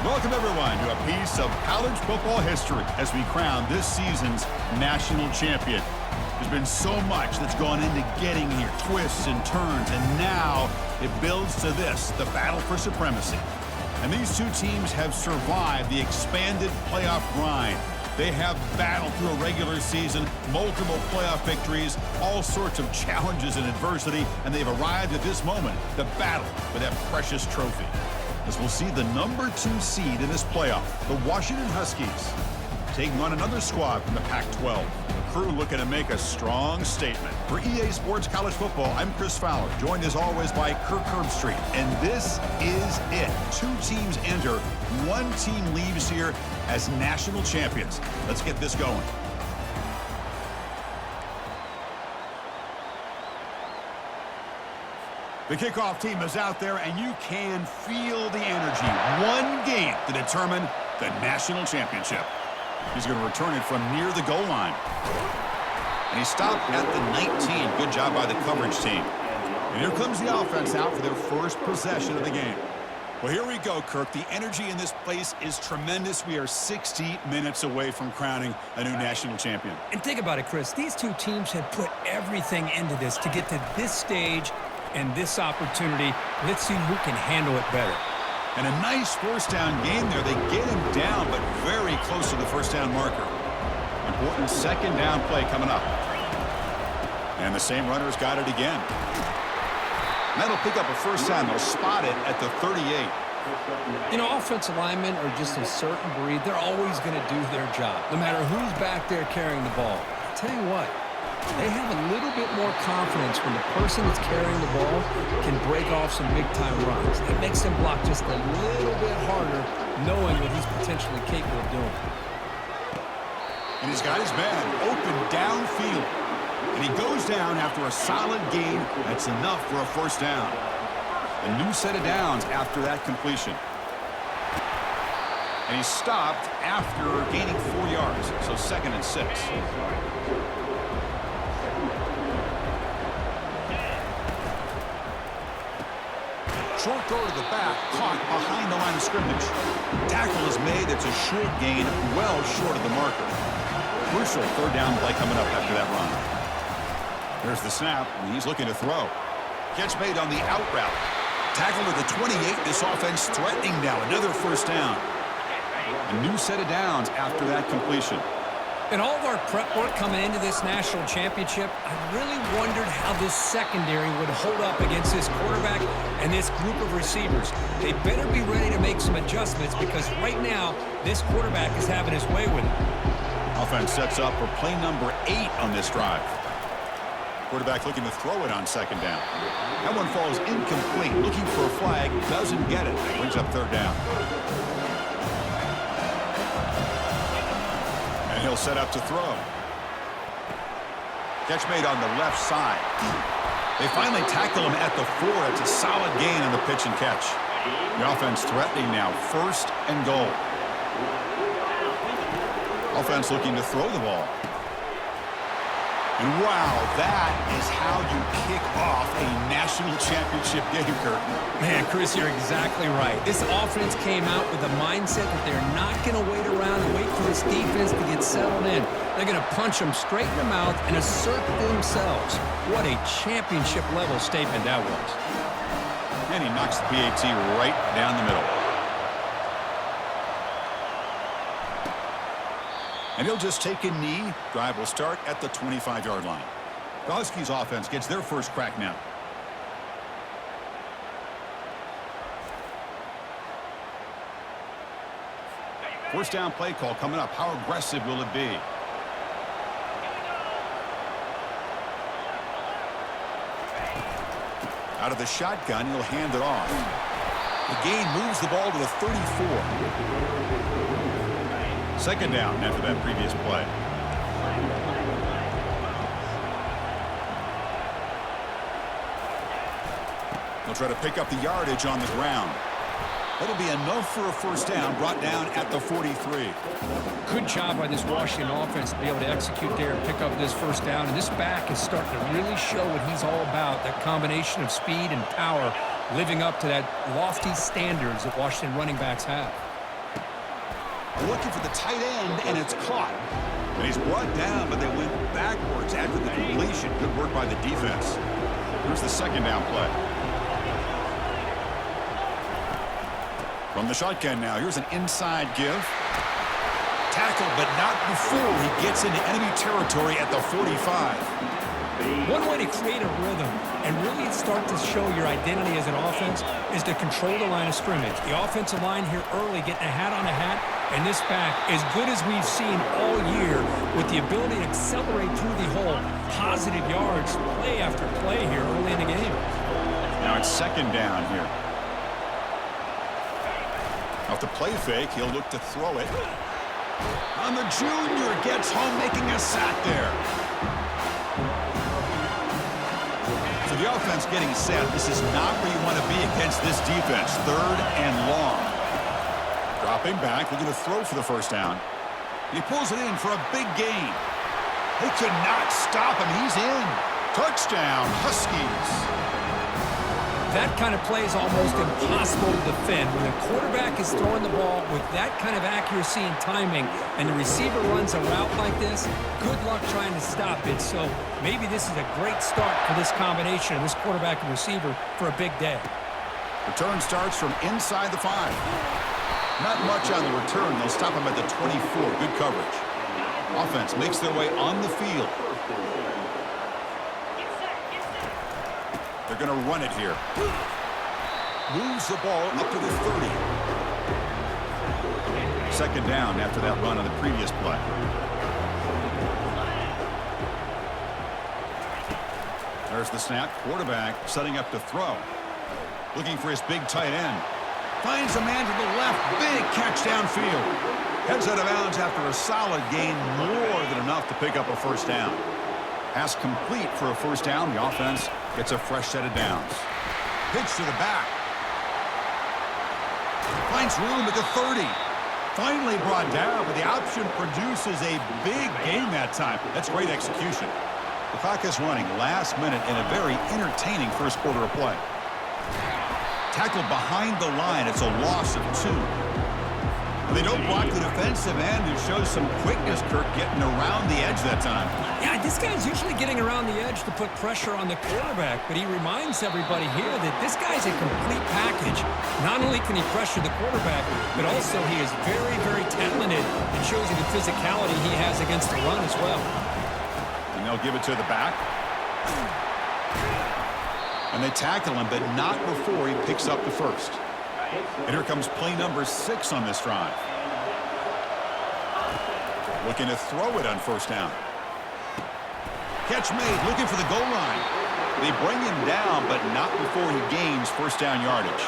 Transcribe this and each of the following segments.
Welcome, everyone, to a piece of college football history as we crown this season's national champion. There's been so much that's gone into getting here, twists and turns, and now it builds to this, the battle for supremacy. And these two teams have survived the expanded playoff grind. They have battled through a regular season, multiple playoff victories, all sorts of challenges and adversity, and they've arrived at this moment, the battle for that precious trophy. As we'll see the number 2 seed in this playoff, the Washington Huskies, taking on another squad from the Pac-12. The crew looking to make a strong statement. For EA Sports College Football, I'm Chris Fowler, joined as always by Kirk Herbstreit. And this is it. 2 teams enter, 1 team leaves here as national champions. Let's get this going. The kickoff team is out there, and you can feel the energy. 1 game to determine the national championship. He's going to return it from near the goal line. And he stopped at the 19. Good job by the coverage team. And here comes the offense out for their first possession of the game. Well, here we go, Kirk. The energy in this place is tremendous. We are 60 minutes away from crowning a new national champion. And think about it, Chris. These two teams have put everything into this to get to this stage and this opportunity. Let's see who can handle it better. And a nice first down game there. They get him down, but very close to the first down marker. Important second down play coming up. And the same runner's got it again. And that'll pick up a first down. They'll spot it at the 38. You know, offensive linemen are just a certain breed. They're always going to do their job, no matter who's back there carrying the ball. I'll tell you what, they have a little bit more confidence when the person that's carrying the ball can break off some big-time runs. It makes them block just a little bit harder, knowing what he's potentially capable of doing. And he's got his man open downfield. And he goes down after a solid gain. That's enough for a first down. A new set of downs after that completion. And he stopped after gaining 4 yards, so 2nd and 6. Short throw to the back, caught behind the line of scrimmage. Tackle is made. It's a short gain, well short of the marker. Crucial third down play coming up after that run. There's the snap, and he's looking to throw. Catch made on the out route. Tackle to the 28. This offense threatening now. Another first down. A new set of downs after that completion. In all of our prep work coming into this national championship, I really wondered how this secondary would hold up against this quarterback and this group of receivers. They better be ready to make some adjustments because right now, this quarterback is having his way with it. Offense sets up for play number 8 on this drive. Quarterback looking to throw it on second down. That one falls incomplete. Looking for a flag, doesn't get it. Brings up third down. And he'll set up to throw. Catch made on the left side. They finally tackle him at the 4. It's a solid gain on the pitch and catch. The offense threatening now. 1st and goal. Offense looking to throw the ball. And wow, that is how you kick off a national championship game, Kirk. Man, Chris, you're exactly right. This offense came out with the mindset that they're not going to wait around and wait for this defense to get settled in. They're going to punch them straight in the mouth and assert themselves. What a championship-level statement that was. And he knocks the PAT right down the middle. And he'll just take a knee. Drive will start at the 25-yard line. The Huskies offense gets their first crack now. First down play call coming up. How aggressive will it be? Out of the shotgun, he'll hand it off. The gain moves the ball to the 34. Second down after that previous play. They'll try to pick up the yardage on the ground. That'll be enough for a first down, brought down at the 43. Good job by this Washington offense to be able to execute there and pick up this first down. And this back is starting to really show what he's all about, that combination of speed and power, living up to that lofty standards that Washington running backs have. looking for the tight end, and it's caught. And he's brought down, but they went backwards after the completion. Good work by the defense. Here's the second down play. From the shotgun now, here's an inside give. Tackle, but not before he gets into enemy territory at the 45. One way to create a rhythm and really start to show your identity as an offense is to control the line of scrimmage. The offensive line here early getting a hat on a hat, and this back, as good as we've seen all year, with the ability to accelerate through the hole, positive yards, play after play here early in the game. Now it's second down here. Off the play fake, he'll look to throw it. On the junior, gets home, making a sack there. So the offense getting set. This is not where you want to be against this defense. Third and long. Dropping back, looking to throw for the first down. He pulls it in for a big gain. They could not stop him. He's in. Touchdown, Huskies. That kind of play is almost impossible to defend. When the quarterback is throwing the ball with that kind of accuracy and timing, and the receiver runs a route like this, good luck trying to stop it. So maybe this is a great start for this combination of this quarterback and receiver for a big day. Return starts from inside the 5. Not much on the return. They'll stop him at the 24. Good coverage. Offense makes their way on the field. They're going to run it here. Moves the ball up to the 30. Second down after that run on the previous play. There's the snap. Quarterback setting up to throw. Looking for his big tight end. Finds a man to the left. Big catch downfield. Heads out of bounds after a solid gain. More than enough to pick up a first down. Pass complete for a first down. The offense gets a fresh set of downs. Pitch to the back. Finds room at the 30. Finally brought down, but the option produces a big gain that time. That's great execution. The clock is running last minute in a very entertaining first quarter of play. Tackled behind the line. It's a loss of 2. They don't block the defensive end, who shows some quickness, Kirk, getting around the edge that time. Yeah, this guy's usually getting around the edge to put pressure on the quarterback, but he reminds everybody here that this guy's a complete package. Not only can he pressure the quarterback, but also he is very, very talented and shows you the physicality he has against the run as well. And they'll give it to the back. And they tackle him, but not before he picks up the first. And here comes play number 6 on this drive. Looking to throw it on first down. Catch made, looking for the goal line. They bring him down, but not before he gains first down yardage.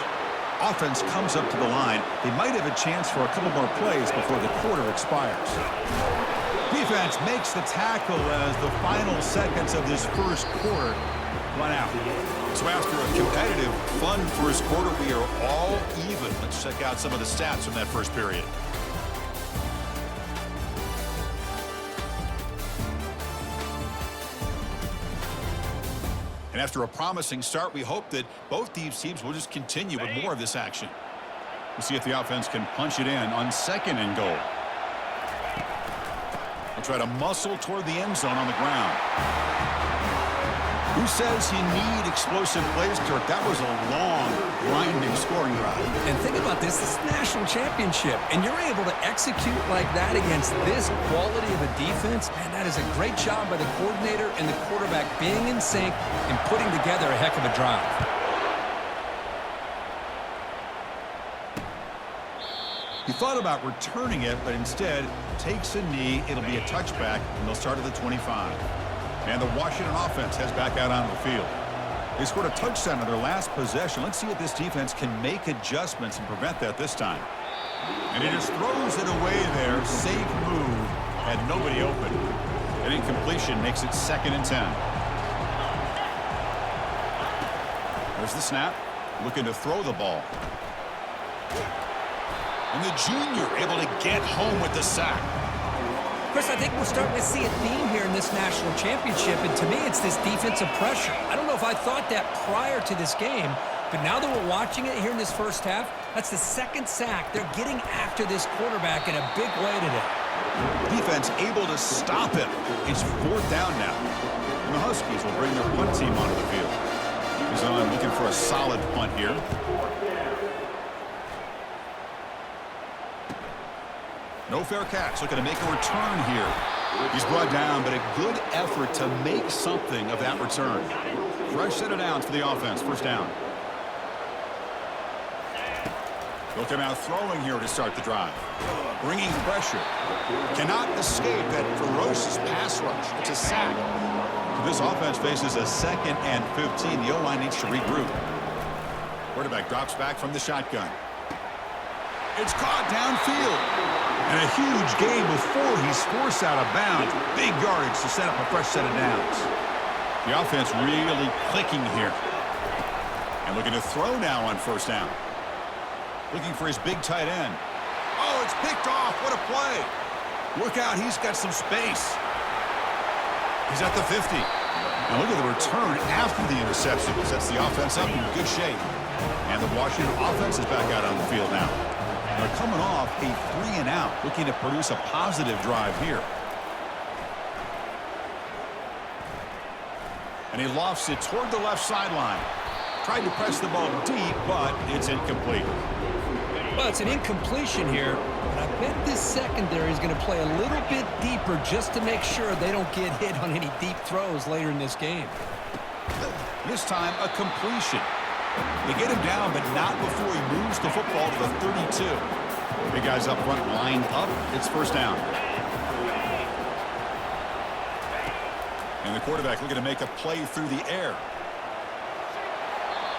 Offense comes up to the line. They might have a chance for a couple more plays before the quarter expires. Defense makes the tackle as the final seconds of this first quarter run out. So after a competitive, fun first quarter, we are all even. Let's check out some of the stats from that first period. And after a promising start, we hope that both these teams will just continue with more of this action. We'll see if the offense can punch it in on second and goal. They'll try to muscle toward the end zone on the ground. Who says you need explosive plays, Kirk? That was a long, grinding scoring drive. And think about this. This is a national championship, and you're able to execute like that against this quality of a defense. Man, that is a great job by the coordinator and the quarterback being in sync and putting together a heck of a drive. He thought about returning it, but instead takes a knee. It'll be a touchback, and they'll start at the 25. And the Washington offense heads back out onto the field. They scored a touchdown in their last possession. Let's see if this defense can make adjustments and prevent that this time. And he just throws it away there. Safe move. Had nobody open. An incompletion makes it 2nd and 10. There's the snap. Looking to throw the ball. And the junior able to get home with the sack. Chris, I think we're starting to see a theme here in this national championship, and to me it's this defensive pressure. I don't know if I thought that prior to this game, But now that we're watching it here in this first half, that's the second sack. They're getting after this quarterback in a big way today. Defense able to stop him. It's 4th down now. And the Huskies will bring their punt team onto the field. He's on looking for a solid punt here. No fair catch. Looking to make a return here. He's brought down, but a good effort to make something of that return. Fresh set of downs for the offense. 1st down. They'll come out throwing here to start the drive. Bringing pressure. Cannot escape that ferocious pass rush. It's a sack. So this offense faces a 2nd and 15. The O-line needs to regroup. Quarterback drops back from the shotgun. It's caught downfield. And a huge gain before he's forced out of bounds. Big yardage to set up a fresh set of downs. The offense really clicking here. And looking to throw now on 1st down. Looking for his big tight end. Oh, it's picked off. What a play. Look out. He's got some space. He's at the 50. Now look at the return after the interception. Sets the offense up in good shape. And the Washington offense is back out on the field now. They're coming off a 3-and-out, looking to produce a positive drive here. And he lofts it toward the left sideline. Tried to press the ball deep, but it's incomplete. Well, it's an incompletion here, but I bet this secondary is going to play a little bit deeper just to make sure they don't get hit on any deep throws later in this game. This time, a completion. They get him down, but not before he moves the football to the 32. Big guys up front lined up. It's 1st down. And the quarterback looking to make a play through the air.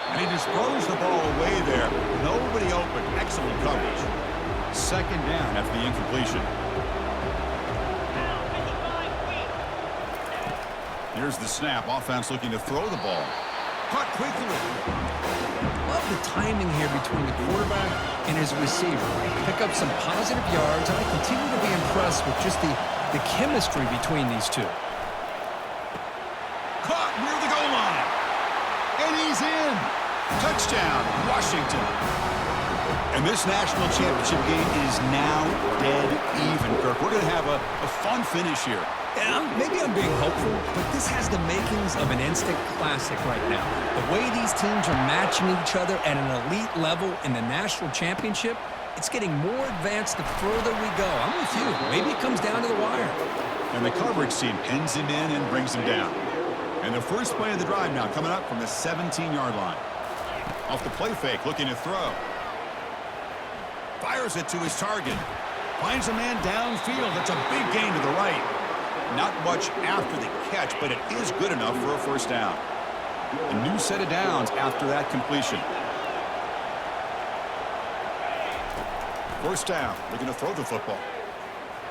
And he just throws the ball away there. Nobody open. Excellent coverage. 2nd down after the incompletion. Here's the snap. Offense looking to throw the ball. Caught quickly. Love the timing here between the quarterback and his receiver. Pick up some positive yards, and I continue to be impressed with just the chemistry between these two. Caught near the goal line. And he's in. Touchdown, Washington. And this national championship game is now dead even, Kirk. We're going to have a fun finish here. Yeah, maybe I'm being hopeful, but this has the makings of an instant classic right now. The way these teams are matching each other at an elite level in the national championship, it's getting more advanced the further we go. I'm with you. Maybe it comes down to the wire. And the coverage team pins him in and brings him down. And the first play of the drive now coming up from the 17-yard line. Off the play fake, looking to throw. Fires it to his target. Finds a man downfield. It's a big gain to the right. Not much after the catch, but it is good enough for a 1st down. A new set of downs after that completion. 1st down, looking to throw the football.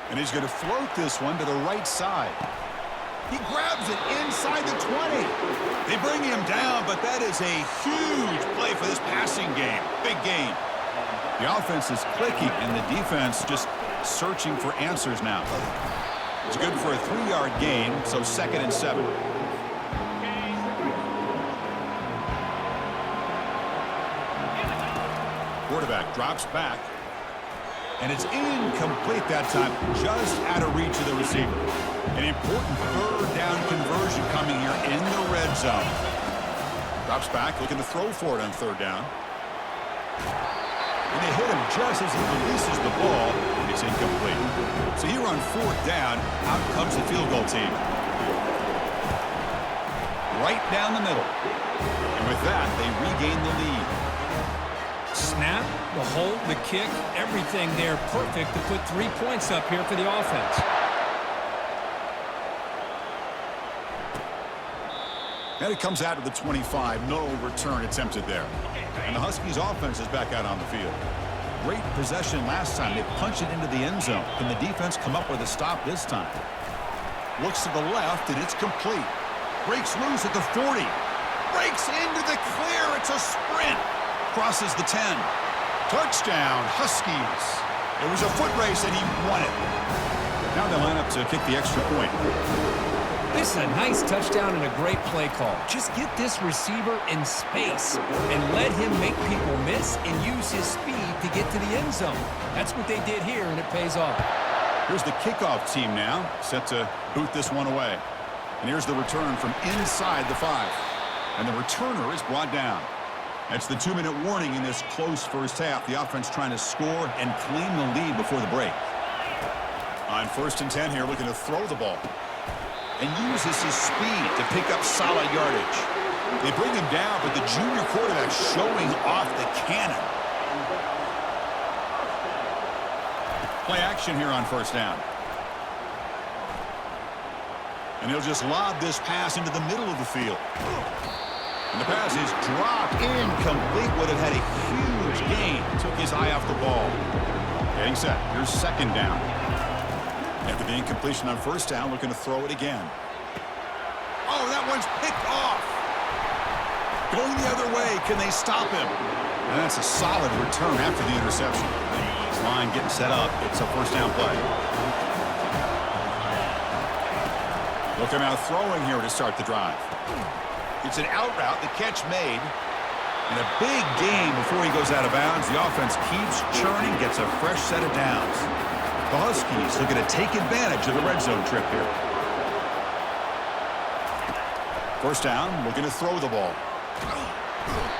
And he's going to float this one to the right side. He grabs it inside the 20. They bring him down, but that is a huge play for this passing game. Big gain. The offense is clicking, and the defense just searching for answers now. It's good for a 3-yard gain, so 2nd and 7. Quarterback drops back. And it's incomplete that time, just out of reach of the receiver. An important 3rd down conversion coming here in the red zone. Drops back, looking to throw for it on 3rd down. And they hit him just as he releases the ball. It's incomplete. So here on 4th down, out comes the field goal team. Right down the middle. And with that, they regain the lead. Snap, the hold, the kick, everything there perfect to put 3 points up here for the offense. And it comes out of the 25. No return attempted there. And the Huskies offense is back out on the field. Great possession last time. They punch it into the end zone. Can the defense come up with a stop this time? Looks to the left, and it's complete. Breaks loose at the 40. Breaks into the clear. It's a sprint. Crosses the 10. Touchdown, Huskies. It was a foot race, and he won it. Now they line up to kick the extra point. This is a nice touchdown and a great play call. Just get this receiver in space and let him make people miss and use his speed to get to the end zone. That's what they did here, and it pays off. Here's the kickoff team now, set to boot this one away. And here's the return from inside the 5. And the returner is brought down. That's the 2-minute warning in this close first half. The offense trying to score and claim the lead before the break. On 1st and 10 here, looking to throw the ball. And uses his speed to pick up solid yardage. They bring him down, but the junior quarterback showing off the cannon. Play action here on 1st down. And he'll just lob this pass into the middle of the field. And the pass is dropped incomplete. Would have had a huge gain. Took his eye off the ball. Getting set. Here's 2nd down. After the incompletion on 1st down, looking to throw it again. Oh, that one's picked off. Going the other way. Can they stop him? And that's a solid return after the interception. This line getting set up. It's a 1st down play. Looking out throwing here to start the drive. It's an out route. The catch made. And a big gain before he goes out of bounds. The offense keeps churning, gets a fresh set of downs. The Huskies looking to take advantage of the red zone trip here. 1st down, looking to throw the ball.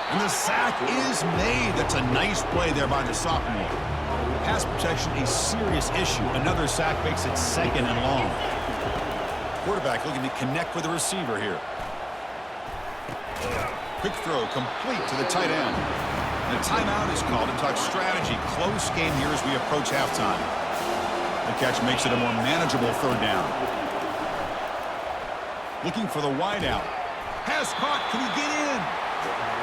And the sack is made. That's a nice play there by the sophomore. Pass protection, a serious issue. Another sack makes it 2nd and long. Quarterback looking to connect with the receiver here. Quick throw complete to the tight end. And a timeout is called to talk strategy. Close game here as we approach halftime. The catch makes it a more manageable 3rd down. Looking for the wideout. Pass caught. Can he get in?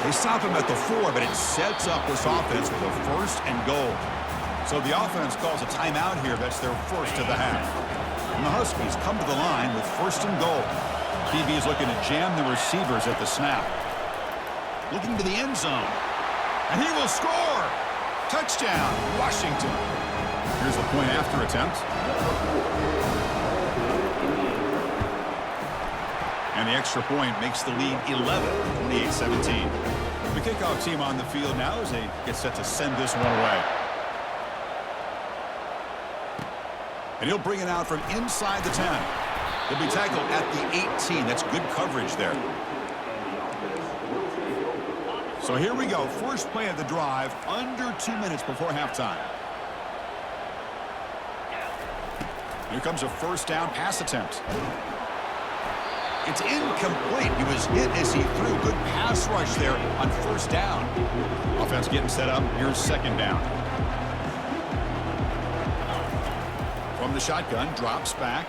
They stop him at the 4, but it sets up this offense with a 1st and goal. So the offense calls a timeout here. That's their 1st of the half. And the Huskies come to the line with 1st and goal. PB is looking to jam the receivers at the snap. Looking to the end zone. And he will score. Touchdown, Washington. Here's the point after attempt. And the extra point makes the lead 11, 28-17. The kickoff team on the field now as they get set to send this one away. And he'll bring it out from inside the 10. He'll be tackled at the 18. That's good coverage there. So here we go. First play of the drive, under 2 minutes before halftime. Here comes a 1st down pass attempt. It's incomplete. He was hit as he threw. Good pass rush there on 1st down. Offense getting set up. Here's 2nd down. From the shotgun, drops back.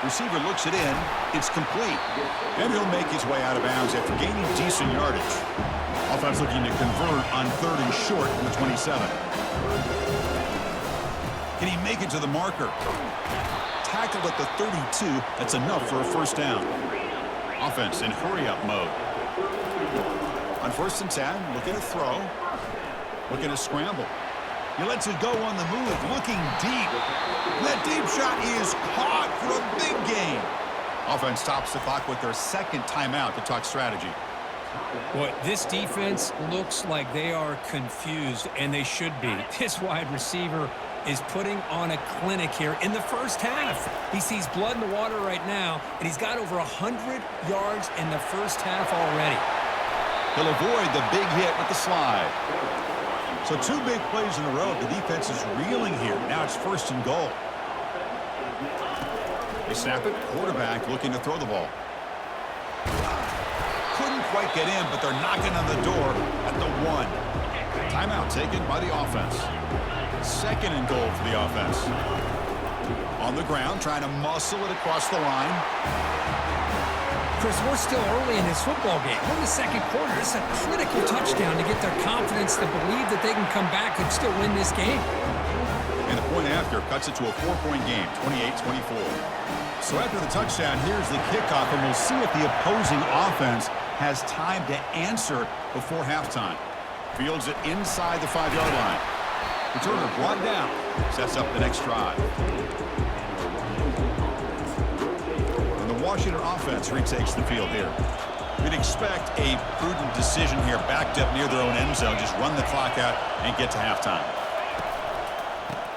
Receiver looks it in. It's complete. And he'll make his way out of bounds after gaining decent yardage. Offense looking to convert on 3rd and short from the 27. Can he make it to the marker? Tackled at the 32. That's enough for a 1st down. Offense in hurry-up mode. On 1st and 10, looking to throw. Looking to scramble. He lets it go on the move, looking deep. That deep shot is caught for a big gain. Offense stops the clock with their 2nd timeout to talk strategy. Boy, this defense looks like they are confused, and they should be. This wide receiver is putting on a clinic here in the 1st half. He sees blood in the water right now, and he's got over 100 yards in the 1st half already. He'll avoid the big hit with the slide. So 2 big plays in a row. The defense is reeling here. Now it's 1st and goal. They snap it. Quarterback looking to throw the ball. Couldn't quite get in, but they're knocking on the door at the 1. Timeout taken by the offense. 2nd and goal for the offense. On the ground, trying to muscle it across the line. Chris, we're still early in this football game. We're in the 2nd quarter. It's a critical touchdown to get their confidence to believe that they can come back and still win this game. And the point after cuts it to a 4-point game, 28-24. So after the touchdown, here's the kickoff, and we'll see if the opposing offense has time to answer before halftime. Fields it inside the 5-yard line. Returner brought down. Sets up the next drive. Washington offense retakes the field here. We'd expect a prudent decision here, backed up near their own end zone. Just run the clock out and get to halftime.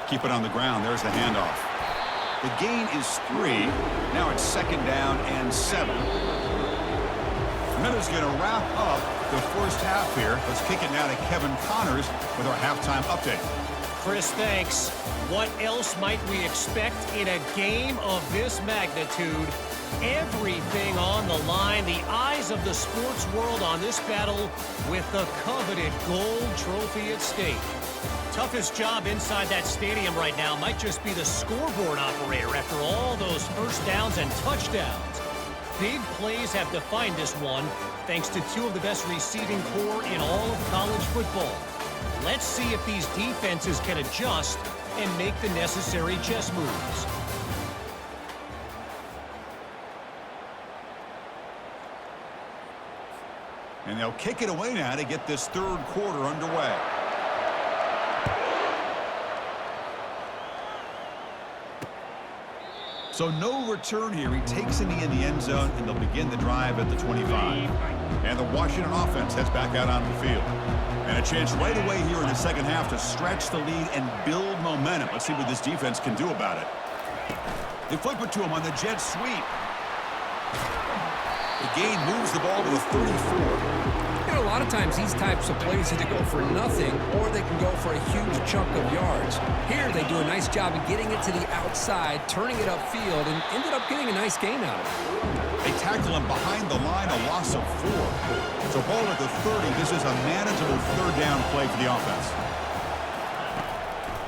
Keep it on the ground. There's the handoff. The gain is 3. Now it's 2nd down and 7. Minuta's going to wrap up the first half here. Let's kick it now to Kevin Connors with our halftime update. Chris, thanks. What else might we expect in a game of this magnitude? Everything on the line. The eyes of the sports world on this battle with the coveted gold trophy at stake. Toughest job inside that stadium right now might just be the scoreboard operator after all those first downs and touchdowns. Big plays have defined this one, thanks to 2 of the best receiving corps in all of college football. Let's see if these defenses can adjust and make the necessary chess moves. And they'll kick it away now to get this third quarter underway. So no return here. He takes it in the end zone, and they'll begin the drive at the 25. And the Washington offense heads back out onto the field. And a chance right away here in the second half to stretch the lead and build momentum. Let's see what this defense can do about it. They flip it to him on the jet sweep. The gain moves the ball to the 34. You know, a lot of times these types of plays either go for nothing or they can go for a huge chunk of yards. Here they do a nice job of getting it to the outside, turning it upfield, and ended up getting a nice gain out of it. They tackle him behind the line, a loss of 4. So ball at the 30. This is a manageable third down play for the offense.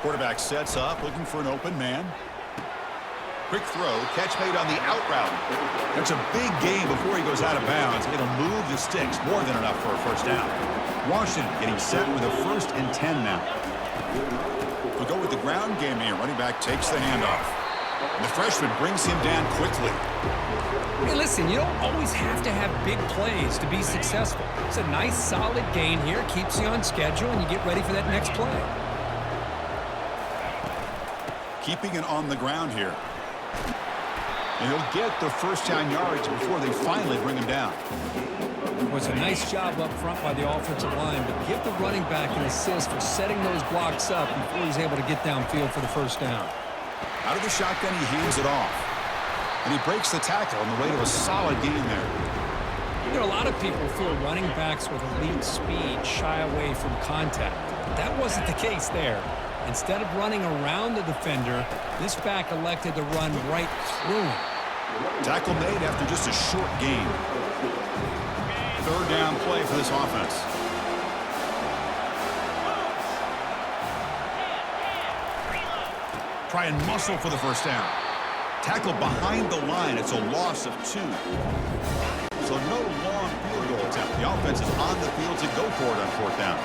Quarterback sets up, looking for an open man. Quick throw, catch made on the out route. That's a big gain before he goes out of bounds. It'll move the sticks, more than enough for a first down. Washington getting set with a 1st and 10 now. We'll go with the ground game here. Running back takes the handoff. And the freshman brings him down quickly. Hey, listen, you don't always have to have big plays to be successful. It's a nice, solid gain here. Keeps you on schedule, and you get ready for that next play. Keeping it on the ground here. And he'll get the first down yards before they finally bring him down. It was a nice job up front by the offensive line, but give the running back an assist for setting those blocks up before he's able to get downfield for the first down. Out of the shotgun, he hands it off. And he breaks the tackle on the way to a solid gain there. You know, a lot of people feel running backs with elite speed shy away from contact. That wasn't the case there. Instead of running around the defender, this back elected to run right through him. Tackle made after just a short gain. Third down play for this offense. Try and muscle for the first down. Tackle behind the line. It's a loss of 2. So no long field goal attempt. The offense is on the field to go for it on 4th down.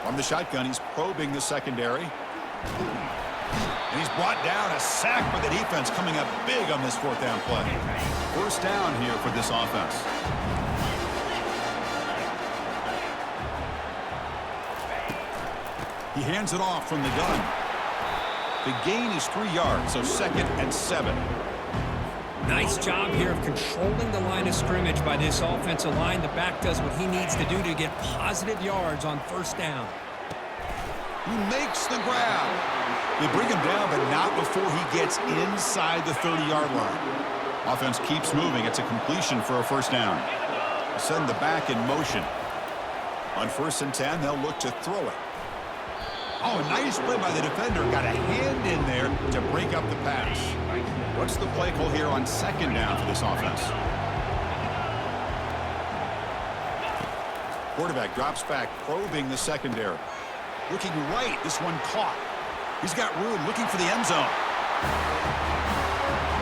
From the shotgun, he's probing the secondary. And he's brought down, a sack by the defense coming up big on this 4th down play. First down here for this offense. He hands it off from the gun. The gain is 3 yards, so 2nd and 7. Nice job here of controlling the line of scrimmage by this offensive line. The back does what he needs to do to get positive yards on first down. He makes the grab. They bring him down, but not before he gets inside the 30-yard line. Offense keeps moving. It's a completion for a first down. Send the back in motion. On 1st and 10, they'll look to throw it. Oh, nice play by the defender. Got a hand in there to break up the pass. What's the play call here on 2nd down for this offense? Quarterback drops back, probing the secondary. Looking right, this one caught. He's got room, looking for the end zone.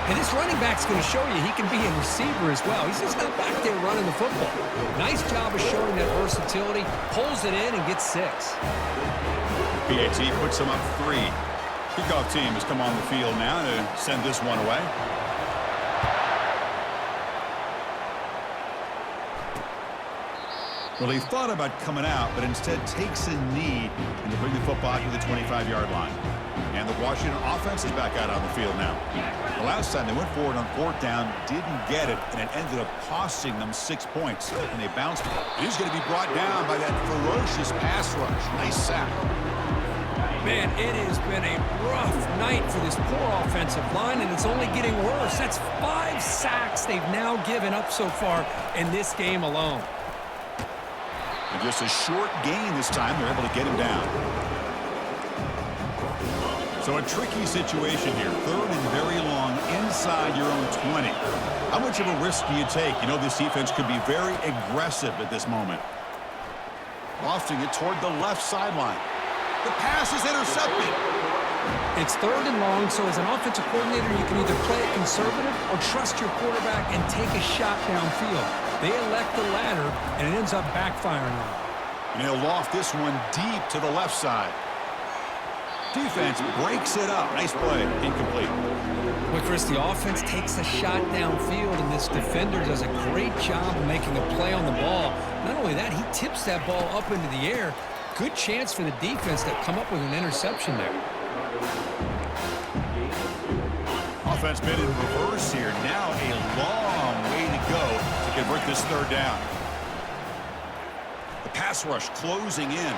And this running back's going to show you he can be a receiver as well. He's just not back there running the football. Nice job of showing that versatility. Pulls it in and gets 6. PAT puts him up 3. Kickoff team has come on the field now to send this one away. Well, he thought about coming out, but instead takes a knee and to bring the football to the 25-yard line. And the Washington offense is back out on the field now. The last time they went forward on fourth down, didn't get it, and it ended up costing them 6 points. And they bounced. And he's going to be brought down by that ferocious pass rush. Nice sack. Man, it has been a rough night for this poor offensive line, and it's only getting worse. That's 5 sacks they've now given up so far in this game alone. And just a short gain this time. They're able to get him down. So a tricky situation here. 3rd and very long inside your own 20. How much of a risk do you take? You know this defense could be very aggressive at this moment. Lofting it toward the left sideline. The pass is intercepted. It's 3rd and long, so as an offensive coordinator, you can either play it conservative or trust your quarterback and take a shot downfield. They elect the latter, and it ends up backfiring on them. And he'll loft this one deep to the left side. Defense breaks it up. Nice play. Incomplete. Well, Chris, the offense takes a shot downfield, and this defender does a great job of making a play on the ball. Not only that, he tips that ball up into the air. Good chance for the defense to come up with an interception there. Offense been in reverse here. Now a long way to go to convert this 3rd down. The pass rush closing in.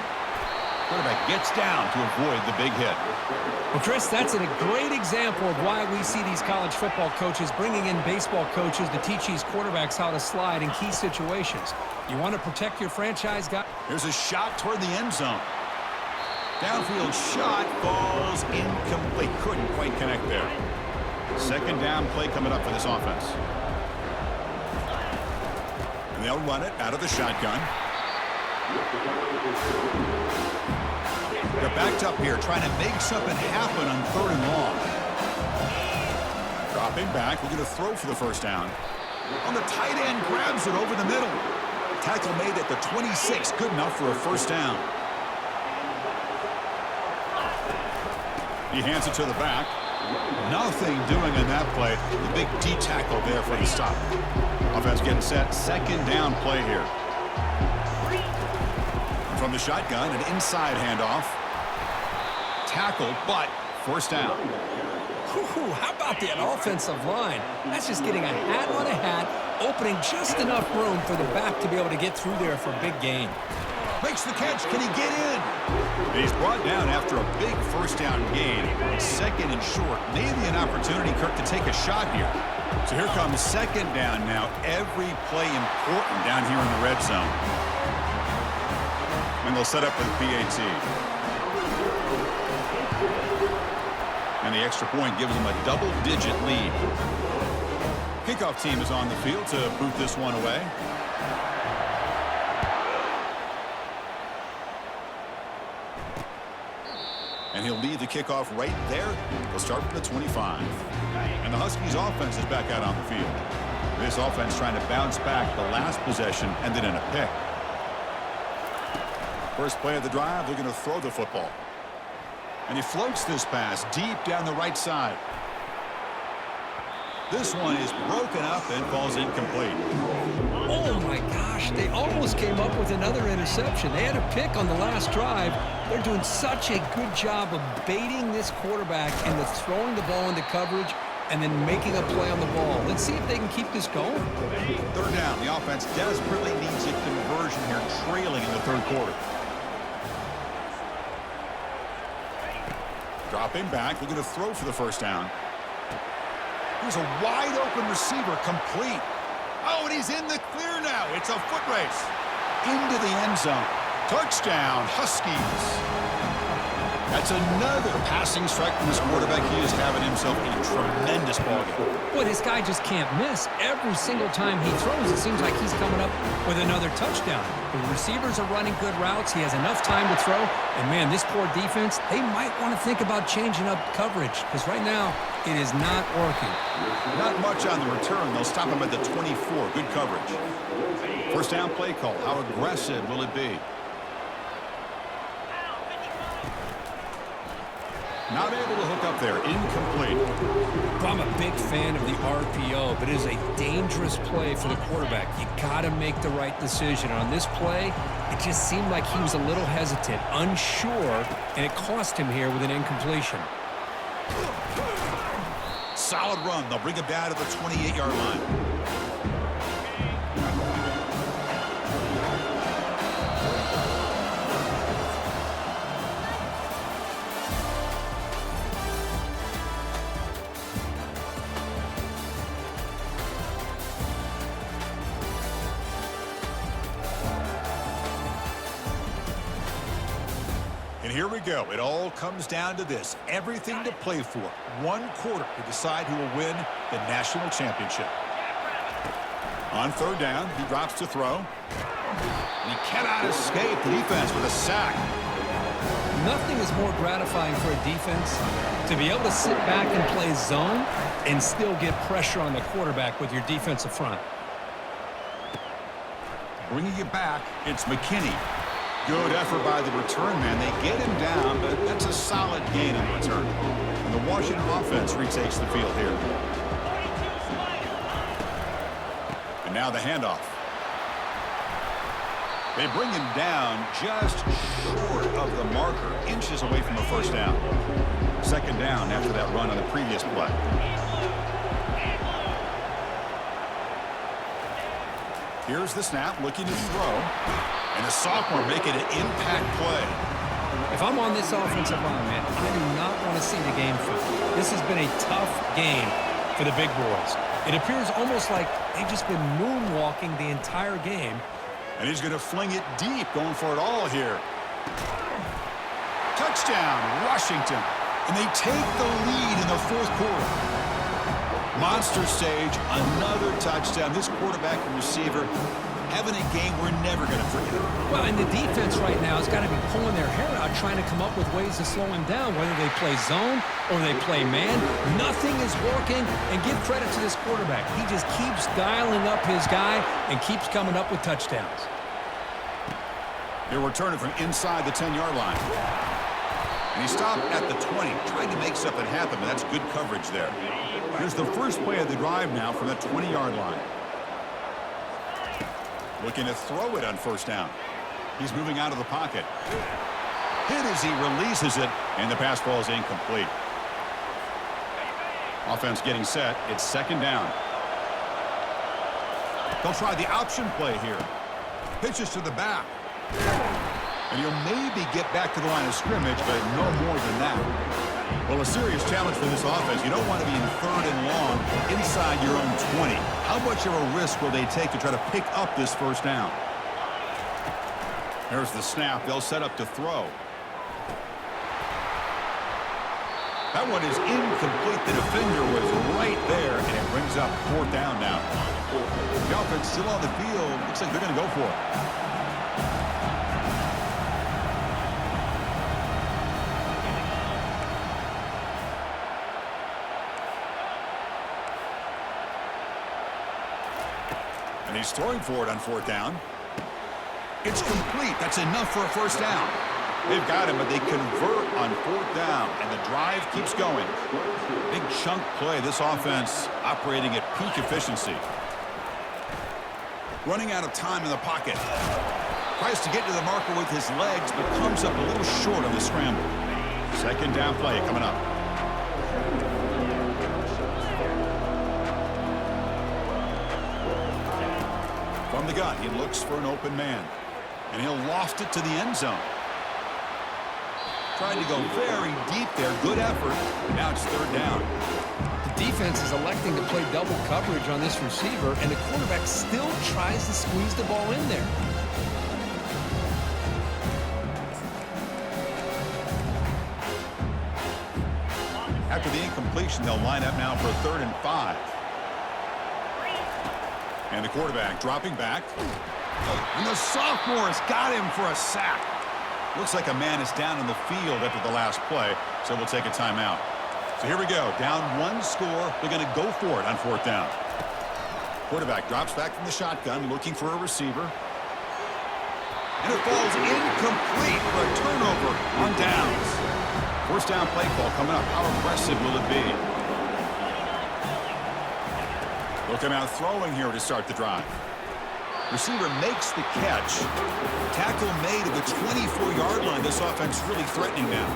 Quarterback gets down to avoid the big hit. Well, Chris, that's a great example of why we see these college football coaches bringing in baseball coaches to teach these quarterbacks how to slide in key situations. You want to protect your franchise guy? Here's a shot toward the end zone. Downfield shot falls incomplete. Couldn't quite connect there. 2nd down play coming up for this offense. And they'll run it out of the shotgun. They're backed up here trying to make something happen on 3rd and long. Dropping back. We're going to throw for the 1st down. On the tight end, grabs it over the middle. Tackle made at the 26. Good enough for a 1st down. He hands it to the back. Nothing doing on that play. The big D tackle there for the stop. Offense getting set. 2nd down play here. From the shotgun, an inside handoff. Tackled, but 1st down. Ooh, how about that offensive line? That's just getting a hat on a hat, opening just enough room for the back to be able to get through there for a big gain. Makes the catch. Can he get in? And he's brought down after a big 1st down gain. 2nd and short. Maybe an opportunity, Kirk, to take a shot here. So here comes 2nd down now. Every play important down here in the red zone. And they'll set up with PAT. And the extra point gives them a double-digit lead. Kickoff team is on the field to boot this one away. And he'll lead the kickoff right there. They'll start from the 25. And the Huskies offense is back out on the field. This offense trying to bounce back. The last possession ended in a pick. First play of the drive, they're going to throw the football. And he floats this pass deep down the right side. This one is broken up and falls incomplete. Oh, my gosh. They almost came up with another interception. They had a pick on the last drive. They're doing such a good job of baiting this quarterback into throwing the ball into coverage and then making a play on the ball. Let's see if they can keep this going. 3rd down. The offense desperately needs a conversion here, trailing in the 3rd quarter. Dropping back. They're going to throw for the 1st down. Here's a wide-open receiver, complete. Oh, and he's in the clear now. It's a foot race. Into the end zone. Touchdown, Huskies. That's another passing strike from this quarterback. He is having himself a tremendous ballgame. Boy, this guy just can't miss. Every single time he throws, it seems like he's coming up with another touchdown. The receivers are running good routes. He has enough time to throw. And, man, this poor defense, they might want to think about changing up coverage because right now it is not working. Not much on the return. They'll stop him at the 24. Good coverage. 1st down play call. How aggressive will it be? Not able to hook up there. Incomplete. Well, I'm a big fan of the RPO, but it is a dangerous play for the quarterback. You got to make the right decision. On this play, it just seemed like he was a little hesitant, unsure, and it cost him here with an incompletion. Solid run. They'll bring it down to the 28-yard line. And here we go. It all comes down to this. Everything to play for. One quarter to decide who will win the national championship. On third down, he drops to throw. And he cannot escape the defense with a sack. Nothing is more gratifying for a defense to be able to sit back and play zone and still get pressure on the quarterback with your defensive front. Bringing it back, it's McKinney. Good effort by the return man. They get him down, but that's a solid gain on return. And the Washington offense retakes the field here. And now the handoff. They bring him down just short of the marker, inches away from a first down. Second down after that run on the previous play. Here's the snap, looking to throw. And the sophomore making an impact play. If I'm on this offensive line, man, I do not want to see the game flip. This has been a tough game for the big boys. It appears almost like they've just been moonwalking the entire game. And he's going to fling it deep, going for it all here. Touchdown, Washington. And they take the lead in the fourth quarter. Monster stage, another touchdown. This quarterback and receiver having a game we're never going to forget. Well, and the defense right now has got to be pulling their hair out, trying to come up with ways to slow him down, whether they play zone or they play man. Nothing is working, and give credit to this quarterback. He just keeps dialing up his guy and keeps coming up with touchdowns. They're returning from inside the 10-yard line. And he stopped at the 20, trying to make something happen, but that's good coverage there. Here's the first play of the drive now from the 20-yard line. Looking to throw it on first down. He's moving out of the pocket. Hit as he releases it, and the pass ball is incomplete. Offense getting set. It's second down. They'll try the option play here. Pitches to the back. And he'll maybe get back to the line of scrimmage, but no more than that. Well, a serious challenge for this offense. You don't want to be in third and long inside your own 20. How much of a risk will they take to try to pick up this first down? There's the snap. They'll set up to throw. That one is incomplete. The defender was right there, and it brings up fourth down now. The offense still on the field. Looks like they're going to go for it. And he's throwing for it on fourth down. It's complete. That's enough for a first down. They've got him, but they convert on fourth down, and the drive keeps going. Big chunk play. This offense operating at peak efficiency. Running out of time in the pocket. Tries to get to the marker with his legs, but comes up a little short on the scramble. Second down play coming up. From the gun, he looks for an open man. And he'll loft it to the end zone. Trying to go very deep there. Good effort. Now it's third down. The defense is electing to play double coverage on this receiver, and the quarterback still tries to squeeze the ball in there. After the incompletion, they'll line up now for a 3rd and 5. And the quarterback dropping back. And the sophomore has got him for a sack. Looks like a man is down in the field after the last play, so we'll take a timeout. So here we go. Down one score. They're going to go for it on fourth down. Quarterback drops back from the shotgun, looking for a receiver. And it falls incomplete for a turnover on downs. First down play call coming up. How aggressive will it be? Looking out throwing here to start the drive. Receiver makes the catch. Tackle made at the 24-yard line. This offense really threatening now.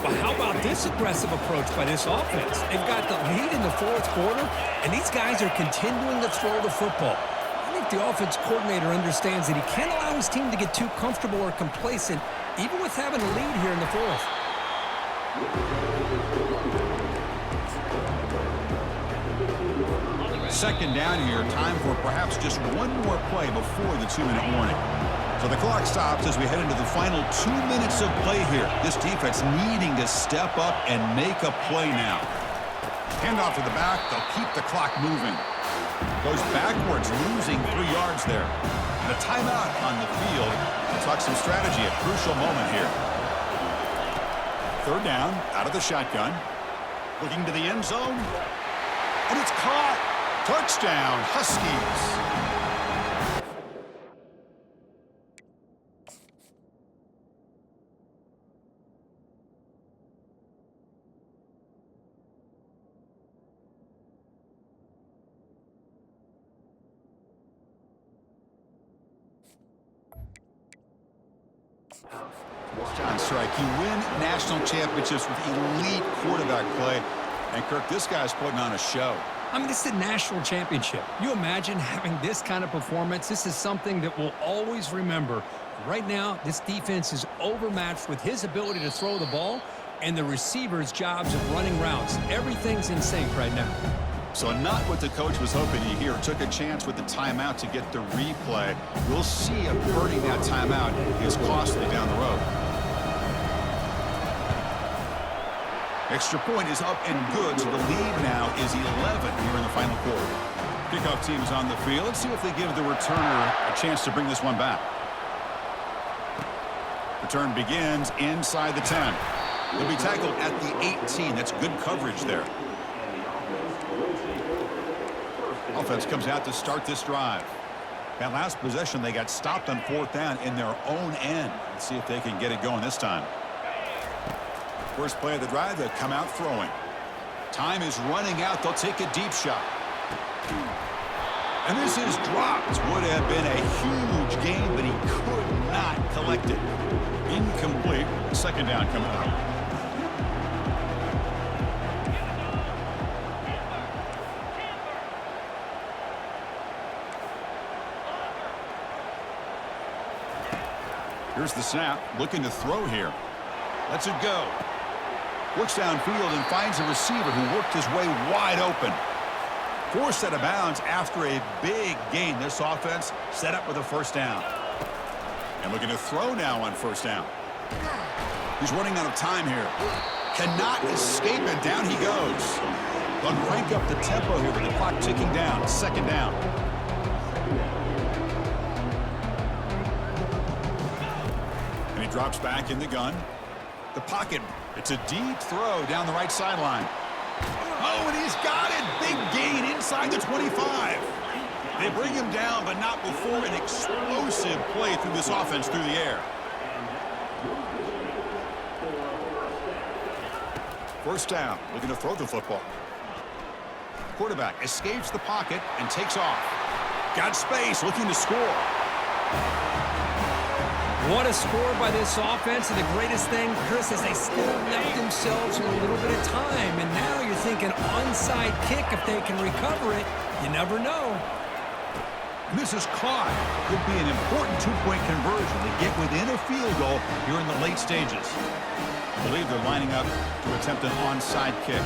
Well, how about this aggressive approach by this offense? They've got the lead in the fourth quarter, and these guys are continuing to throw the football. I think the offense coordinator understands that he can't allow his team to get too comfortable or complacent, even with having a lead here in the fourth. Second down here, time for perhaps just one more play before the 2-minute warning. So the clock stops as we head into the final 2 minutes of play here. This defense needing to step up and make a play now. Handoff to the back, they'll keep the clock moving. Goes backwards, losing 3 yards there. And a timeout on the field. We'll talk some strategy, a crucial moment here. Third down, out of the shotgun. Looking to the end zone. And it's caught. Touchdown, Huskies. John Strike, you win national championships with elite quarterback play. And, Kirk, this guy's putting on a show. I mean, this is a national championship. You imagine having this kind of performance? This is something that we'll always remember. Right now, this defense is overmatched with his ability to throw the ball and the receivers' jobs of running routes. Everything's in sync right now. So not what the coach was hoping to hear. Took a chance with the timeout to get the replay. We'll see if burning that timeout is costly down the road. Extra point is up and good, so the lead now is 11 here in the final quarter. Kickoff team is on the field. Let's see if they give the returner a chance to bring this one back. Return begins inside the 10. He'll be tackled at the 18. That's good coverage there. Offense comes out to start this drive. That last possession, they got stopped on fourth down in their own end. Let's see if they can get it going this time. First play of the drive, they'll come out throwing. Time is running out. They'll take a deep shot. And this is dropped. Would have been a huge gain, but he could not collect it. Incomplete. Second down coming up. Here's the snap. Looking to throw here. Lets it go. Works downfield and finds a receiver who worked his way wide open. Forced out of bounds after a big gain. This offense set up with a first down. And looking to throw now on first down. He's running out of time here. Cannot escape it. Down he goes. They'll crank up the tempo here with the clock ticking down. Second down. And he drops back in the gun. The pocket. It's a deep throw down the right sideline. Oh, and he's got it. Big gain inside the 25. They bring him down, but not before an explosive play through this offense through the air. First down, looking to throw the football. Quarterback escapes the pocket and takes off. Got space, looking to score. What a score by this offense, and the greatest thing, Chris, is they still left themselves with a little bit of time, and now you're thinking onside kick if they can recover it. You never know. And this is caught. Could be an important two-point conversion to get within a field goal here in the late stages. I believe they're lining up to attempt an onside kick.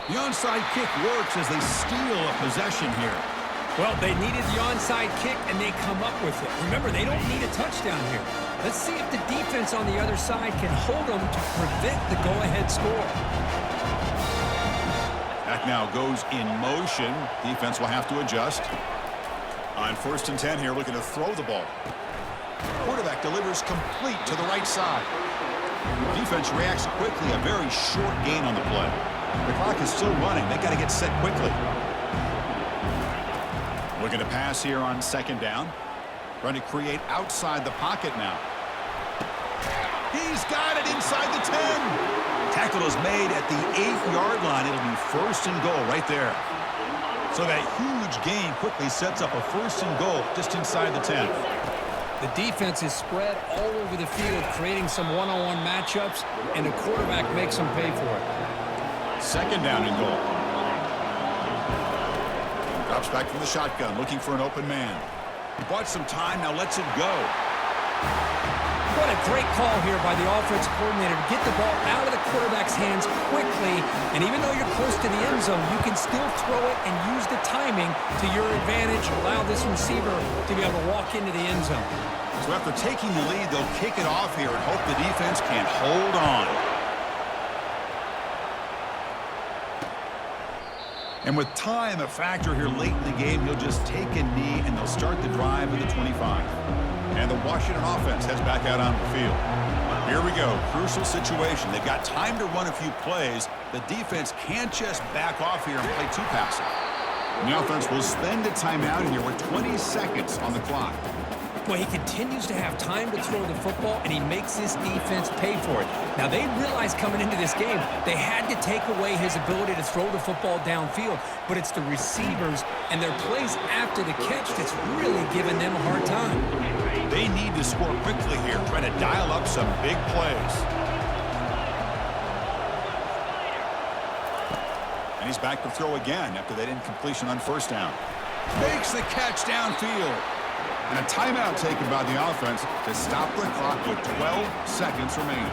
The onside kick works as they steal a possession here. Well, they needed the onside kick, and they come up with it. Remember, they don't need a touchdown here. Let's see if the defense on the other side can hold them to prevent the go-ahead score. Back now goes in motion. Defense will have to adjust. On 1st and 10 here, looking to throw the ball. Quarterback delivers complete to the right side. Defense reacts quickly. A very short gain on the play. The clock is still running. They got to get set quickly. Looking to pass here on 2nd down. Trying to create outside the pocket now. He's got it inside the 10. Tackle is made at the 8-yard line. It'll be first and goal right there. So that huge gain quickly sets up a first and goal just inside the 10. The defense is spread all over the field, creating some one-on-one matchups, and the quarterback makes them pay for it. Second down and goal. Drops back from the shotgun, looking for an open man. He bought some time, now lets it go. What a great call here by the offensive coordinator to get the ball out of the quarterback's hands quickly. And even though you're close to the end zone, you can still throw it and use the timing to your advantage. Allow this receiver to be able to walk into the end zone. So after taking the lead, they'll kick it off here and hope the defense can hold on. And with time a factor here late in the game, he'll just take a knee and they'll start the drive at the 25. And the Washington offense heads back out on the field. Here we go. Crucial situation. They've got time to run a few plays. The defense can't just back off here and play too passive. And the offense will spend a timeout here with 20 seconds on the clock. Well, he continues to have time to throw the football, and he makes this defense pay for it. Now, they realized coming into this game they had to take away his ability to throw the football downfield, but it's the receivers and their plays after the catch that's really giving them a hard time. They need to score quickly here, trying to dial up some big plays. And he's back to throw again after that incompletion on first down. Makes the catch downfield. And a timeout taken by the offense to stop the clock with 12 seconds remaining.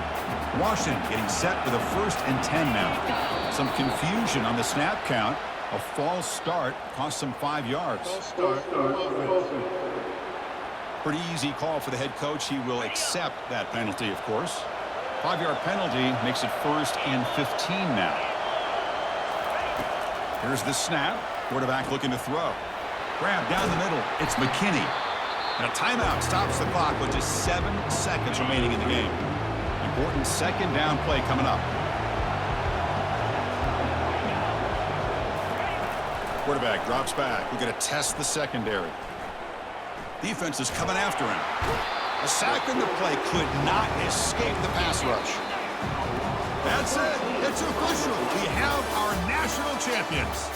Washington getting set for the 1st and 10 now. Some confusion on the snap count. A false start cost them 5 yards. Pretty easy call for the head coach. He will accept that penalty, of course. 5-yard penalty makes it 1st and 15 now. Here's the snap. Quarterback looking to throw. Grab down the middle. It's McKinney. And a timeout stops the clock with just 7 seconds remaining in the game. Important second down play coming up. Quarterback drops back. We're going to test the secondary. Defense is coming after him. A sack in the play could not escape the pass rush. That's it. It's official. We have our national champions.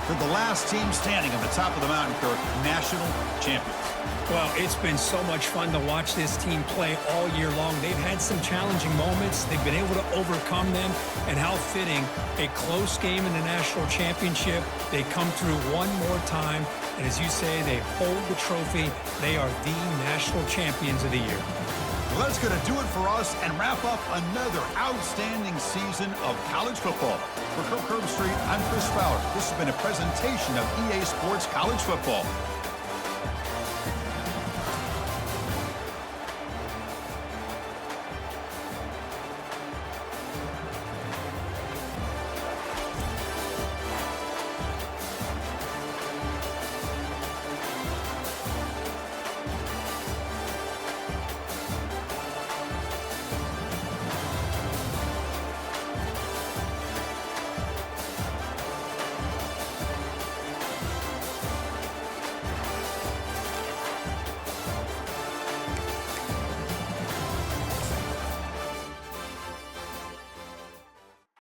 They're the last team standing on the top of the mountain, Kirk. National champions. Well, it's been so much fun to watch this team play all year long. They've had some challenging moments. They've been able to overcome them. And how fitting, a close game in the national championship. They come through one more time. And as you say, they hold the trophy. They are the national champions of the year. Well, that's going to do it for us and wrap up another outstanding season of college football. For Kirk Herbstreit, I'm Chris Fowler. This has been a presentation of EA Sports College Football.